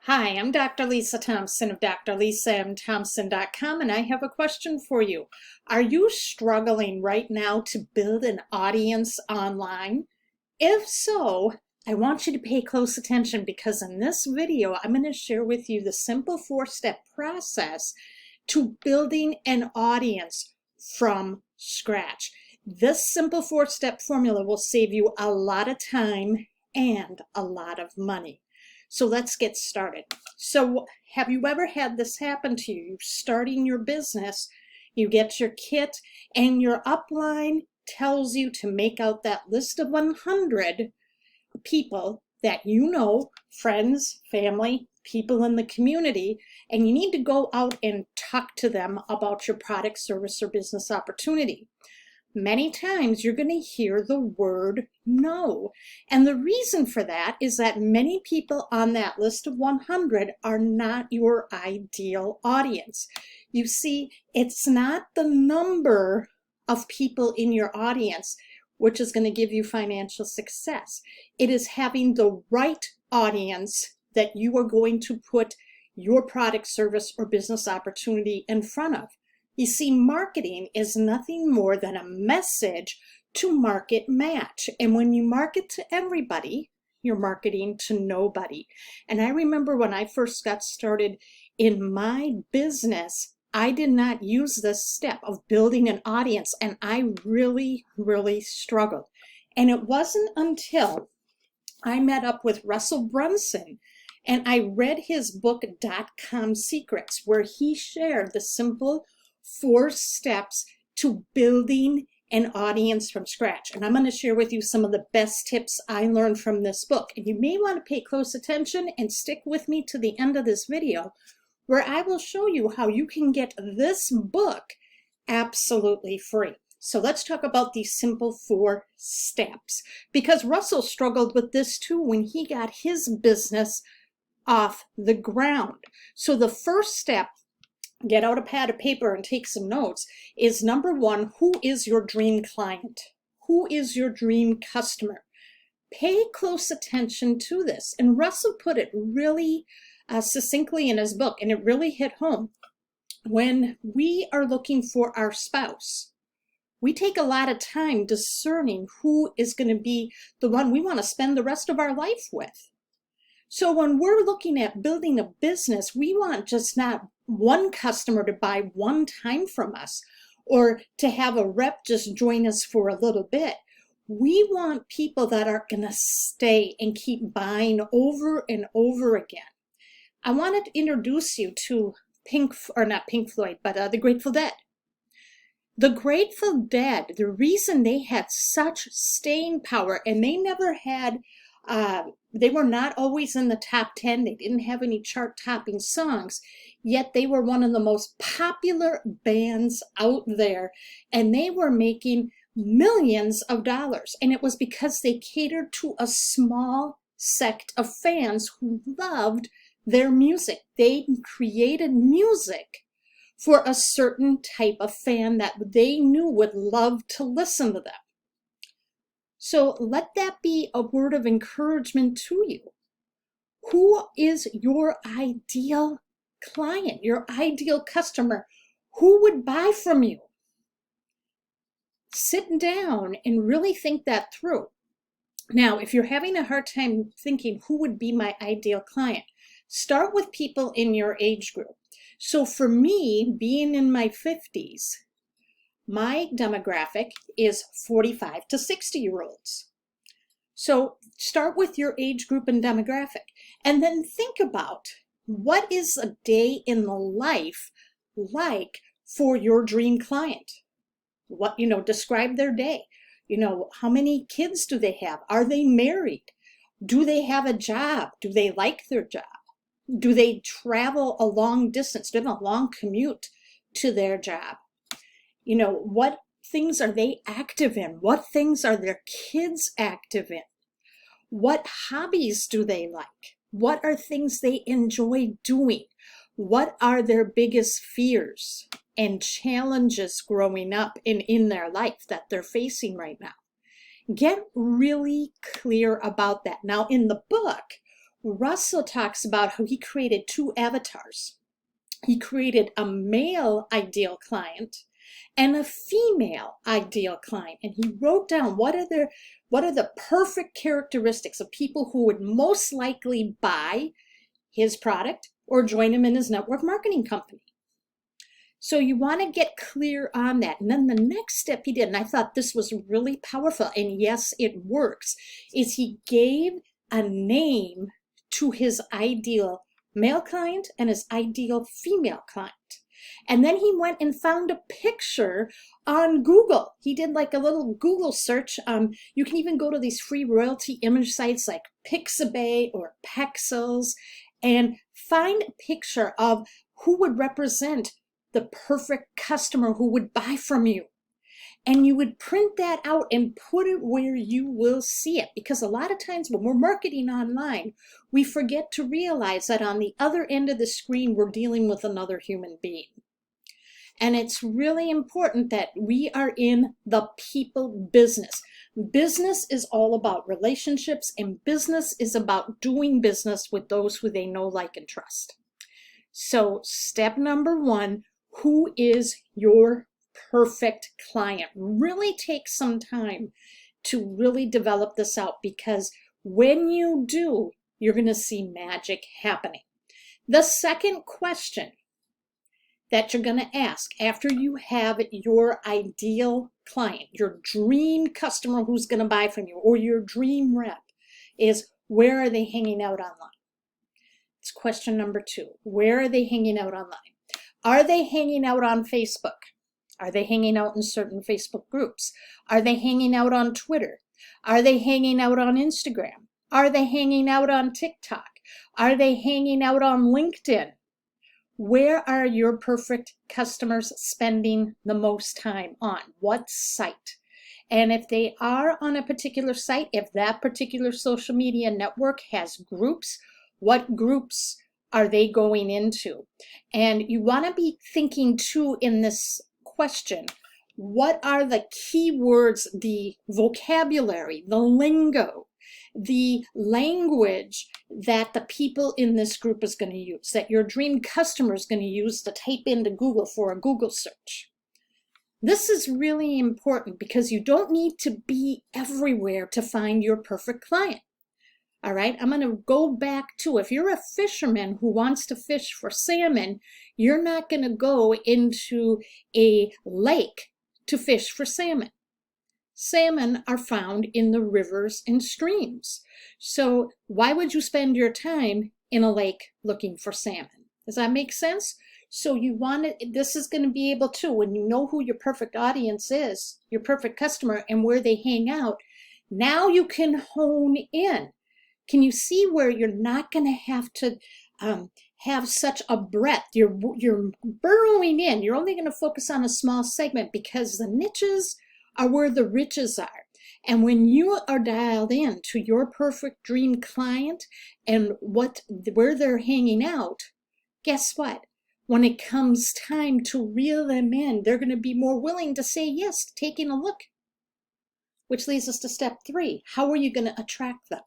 Hi, I'm Dr. Lisa Thompson of drlisamthompson.com, and I have a question for you. Are you struggling right now to build an audience online? If so, I want you to pay close attention because in this video, I'm going to share with you the simple four-step process to building an audience from scratch. This simple four-step formula will save you a lot of time and a lot of money. So let's get started. So have you ever had this happen to you? You're starting your business, you get your kit, and your upline tells you to make out that list of 100 people that you know, friends, family, people in the community, and you need to go out and talk to them about your product, service, or business opportunity. Many times you're going to hear the word no. And the reason for that is that many people on that list of 100 are not your ideal audience. You see, it's not the number of people in your audience which is going to give you financial success. It is having the right audience that you are going to put your product, service, or business opportunity in front of. You see, marketing is nothing more than a message to market match. And when you market to everybody, you're marketing to nobody. And I remember when I first got started in my business, I did not use this step of building an audience, and I really, really struggled. And it wasn't until I met up with Russell Brunson and I read his book, .com Secrets, where he shared the simple 4 steps to building an audience from scratch. And I'm going to share with you some of the best tips I learned from this book. And you may want to pay close attention and stick with me to the end of this video, where I will show you how you can get this book absolutely free. So let's talk about these simple 4 steps, because Russell struggled with this too when he got his business off the ground. So the first step, get out a pad of paper and take some notes, is number 1, who is your dream client? Who is your dream customer? Pay close attention to this. And Russell put it really succinctly in his book, and it really hit home. When we are looking for our spouse, we take a lot of time discerning who is going to be the one we want to spend the rest of our life with. So when we're looking at building a business, we want just not one customer to buy one time from us or to have a rep just join us for a little bit. We want people that are going to stay and keep buying over and over again. I wanted to introduce you to not Pink Floyd, but the Grateful Dead. The Grateful Dead, the reason they had such staying power, and they never had they were not always in the top 10. They didn't have any chart-topping songs, yet they were one of the most popular bands out there, and they were making millions of dollars. And it was because they catered to a small sect of fans who loved their music. They created music for a certain type of fan that they knew would love to listen to them. So let that be a word of encouragement to you. Who is your ideal client, your ideal customer? Who would buy from you? Sit down and really think that through. Now, if you're having a hard time thinking who would be my ideal client, start with people in your age group. So for me, being in my 50s, my demographic is 45 to 60-year-olds. So start with your age group and demographic, and then think about what is a day in the life like for your dream client. What, describe their day. How many kids do they have? Are they married? Do they have a job? Do they like their job? Do they travel a long distance? Do they have a long commute to their job? What things are they active in? What things are their kids active in? What hobbies do they like? What are things they enjoy doing? What are their biggest fears and challenges growing up in their life that they're facing right now? Get really clear about that. Now, in the book, Russell talks about how he created two avatars. He created a male ideal client and a female ideal client. And he wrote down what are the perfect characteristics of people who would most likely buy his product or join him in his network marketing company. So you want to get clear on that. And then the next step he did, and I thought this was really powerful, and yes, it works, is he gave a name to his ideal male client and his ideal female client. And then he went and found a picture on Google. He did like a little Google search. You can even go to these free royalty image sites like Pixabay or Pexels and find a picture of who would represent the perfect customer who would buy from you. And you would print that out and put it where you will see it. Because a lot of times when we're marketing online, we forget to realize that on the other end of the screen, we're dealing with another human being. And it's really important that we are in the people business. Business is all about relationships, and business is about doing business with those who they know, like, and trust. So step number one, who is your perfect client? Really take some time to really develop this out, because when you do, you're going to see magic happening. The second question that you're going to ask after you have your ideal client, your dream customer who's going to buy from you, or your dream rep, is where are they hanging out online? It's question number two. Where are they hanging out online? Are they hanging out on Facebook? Are they hanging out in certain Facebook groups? Are they hanging out on Twitter? Are they hanging out on Instagram? Are they hanging out on TikTok? Are they hanging out on LinkedIn? Where are your perfect customers spending the most time on? What site? And if they are on a particular site, if that particular social media network has groups, what groups are they going into? And you want to be thinking too in this question, what are the keywords, the vocabulary, the lingo, the language that the people in this group is going to use, that your dream customer is going to use to type into Google for a Google search? This is really important because you don't need to be everywhere to find your perfect client. All right, I'm going to go back to, if you're a fisherman who wants to fish for salmon, you're not going to go into a lake to fish for salmon. Salmon are found in the rivers and streams. So why would you spend your time in a lake looking for salmon? Does that make sense? So you want it, this is going to be able to, when you know who your perfect audience is, your perfect customer, and where they hang out, now you can hone in. Can you see where you're not going to have to have such a breadth? You're burrowing in. You're only going to focus on a small segment because the niches are where the riches are. And when you are dialed in to your perfect dream client and where they're hanging out, guess what? When it comes time to reel them in, they're going to be more willing to say yes to taking a look. Which leads us to step 3. How are you going to attract them?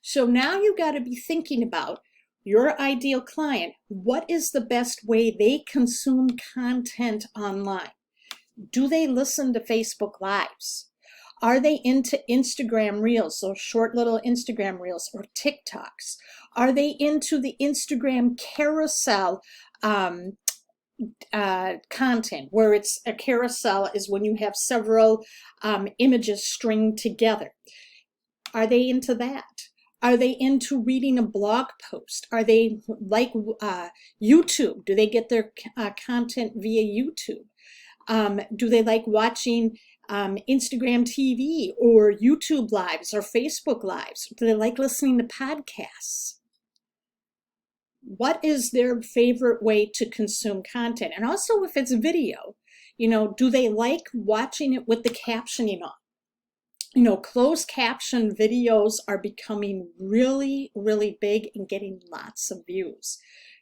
So now you've got to be thinking about your ideal client. What is the best way they consume content online? Do they listen to Facebook Lives? Are they into Instagram Reels, those short little Instagram Reels, or TikToks? Are they into the Instagram carousel content, where it's a carousel is when you have several images stringed together? Are they into that? Are they into reading a blog post? Are they like YouTube? Do they get their content via YouTube? Do they like watching Instagram TV or YouTube Lives or Facebook Lives? Do they like listening to podcasts? What is their favorite way to consume content? And also, if it's video, do they like watching it with the captioning on? Closed caption videos are becoming really, really big and getting lots of views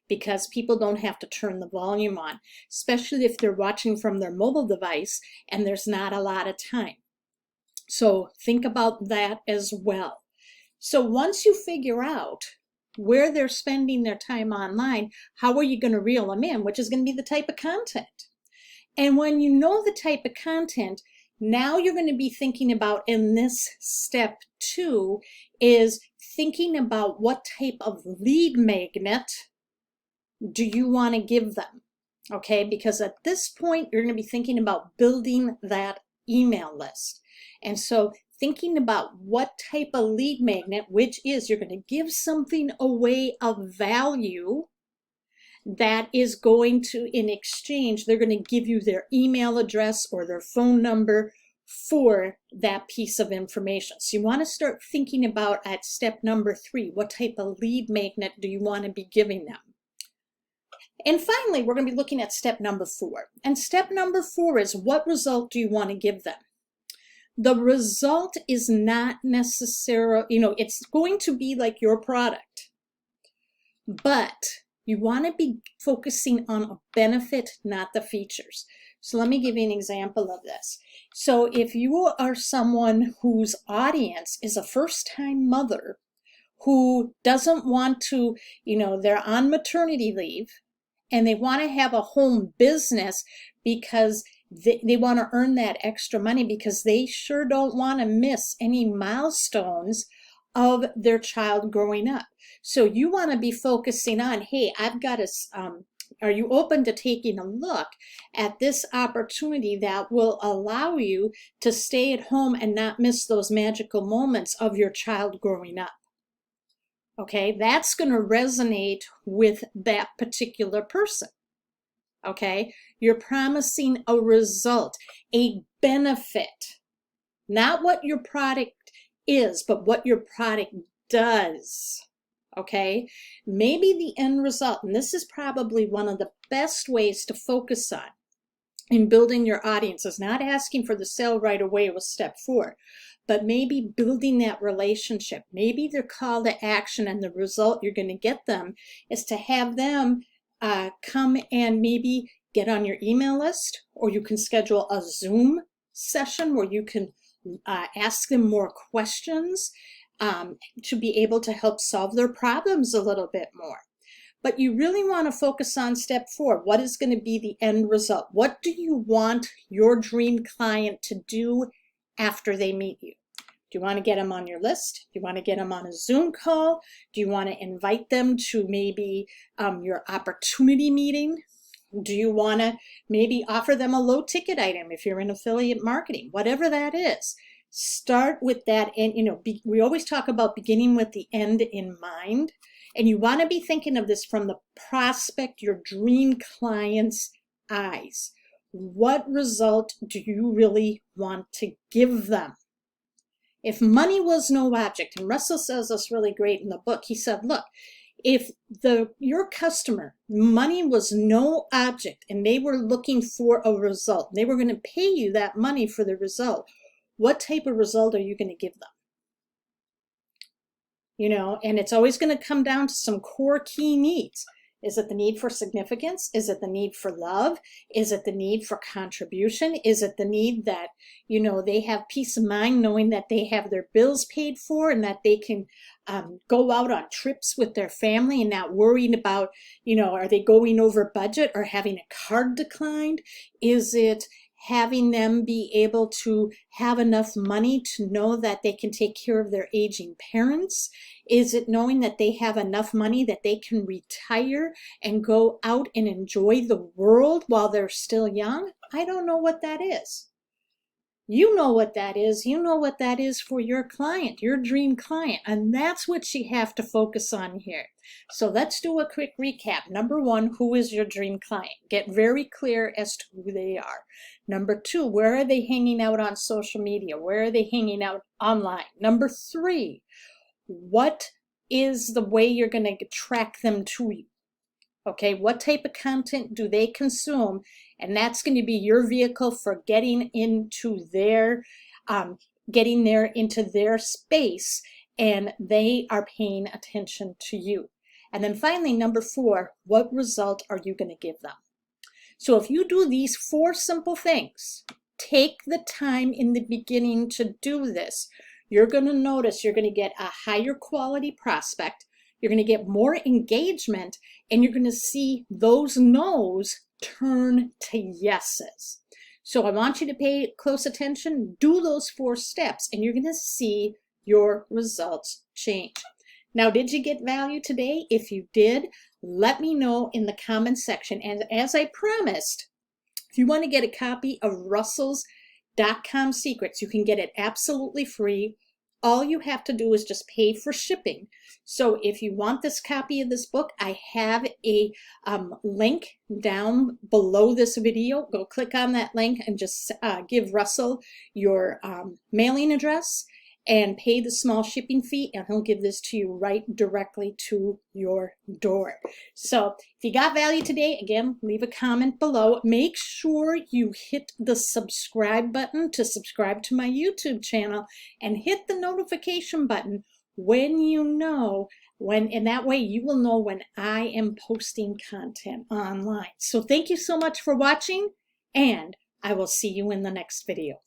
because people don't have to turn the volume on, especially if they're watching from their mobile device and there's not a lot of time. So think about that as well. So once you figure out where they're spending their time online, how are you going to reel them in, which is going to be the type of content. And when you know the type of content, now you're going to be thinking about, in this step 2, is thinking about what type of lead magnet do you want to give them, okay? Because at this point, you're going to be thinking about building that email list. And so thinking about what type of lead magnet, which is you're going to give something away of value that is going to, in exchange, they're going to give you their email address or their phone number for that piece of information. So you want to start thinking about, at step number 3, what type of lead magnet do you want to be giving them? And finally, we're going to be looking at step number 4. And step number 4 is, what result do you want to give them? The result is not necessarily, it's going to be like your product, but you want to be focusing on a benefit, not the features. So let me give you an example of this. So if you are someone whose audience is a first-time mother who doesn't want to, they're on maternity leave and they want to have a home business because they want to earn that extra money, because they sure don't want to miss any milestones of their child growing up. So you want to be focusing on, hey, I've got a, are you open to taking a look at this opportunity that will allow you to stay at home and not miss those magical moments of your child growing up? Okay, that's going to resonate with that particular person. Okay, you're promising a result, a benefit, not what your product is, but what your product does. Okay, maybe the end result, and this is probably one of the best ways to focus on in building your audience, is not asking for the sale right away with step 4, but maybe building that relationship. Maybe their call to action and the result you're going to get them is to have them come and maybe get on your email list, or you can schedule a Zoom session where you can ask them more questions to be able to help solve their problems a little bit more. But you really want to focus on step 4. What is going to be the end result? What do you want your dream client to do after they meet you? Do you want to get them on your list? Do you want to get them on a Zoom call? Do you want to invite them to maybe your opportunity meeting? Do you want to maybe offer them a low ticket item if you're in affiliate marketing? Whatever that is, start with that. And we always talk about beginning with the end in mind. And you want to be thinking of this from the prospect, your dream client's eyes. What result do you really want to give them? If money was no object, and Russell says this really great in the book, he said, look, if your customer, money was no object and they were looking for a result, they were going to pay you that money for the result, what type of result are you going to give them? And it's always going to come down to some core key needs. Is it the need for significance? Is it the need for love? Is it the need for contribution? Is it the need that, they have peace of mind knowing that they have their bills paid for and that they can go out on trips with their family and not worrying about, are they going over budget or having a card declined? Is it having them be able to have enough money to know that they can take care of their aging parents? Is it knowing that they have enough money that they can retire and go out and enjoy the world while they're still young? I don't know what that is. You know what that is. You know what that is for your client, your dream client. And that's what you have to focus on here. So let's do a quick recap. Number 1, who is your dream client? Get very clear as to who they are. Number 2, where are they hanging out on social media? Where are they hanging out online? Number 3, what is the way you're going to attract them to you? Okay, what type of content do they consume? And that's going to be your vehicle for getting into their, into their space, and they are paying attention to you. And then finally, number 4, what result are you going to give them? So if you do these 4 simple things, take the time in the beginning to do this, you're going to notice you're going to get a higher quality prospect. You're going to get more engagement, and you're going to see those no's turn to yeses. So I want you to pay close attention, do those 4 steps, and you're going to see your results change. Now, did you get value today? If you did, let me know in the comment section. And as I promised, if you want to get a copy of Russell's.com secrets, you can get it absolutely free. All you have to do is just pay for shipping. So if you want this copy of this book, I have a link down below this video. Go click on that link and just give Russell your mailing address and pay the small shipping fee, and he'll give this to you right directly to your door. So if you got value today, again, leave a comment below. Make sure you hit the subscribe button to subscribe to my YouTube channel, and hit the notification button when you know when, and that way you will know when I am posting content online. So thank you so much for watching, and I will see you in the next video.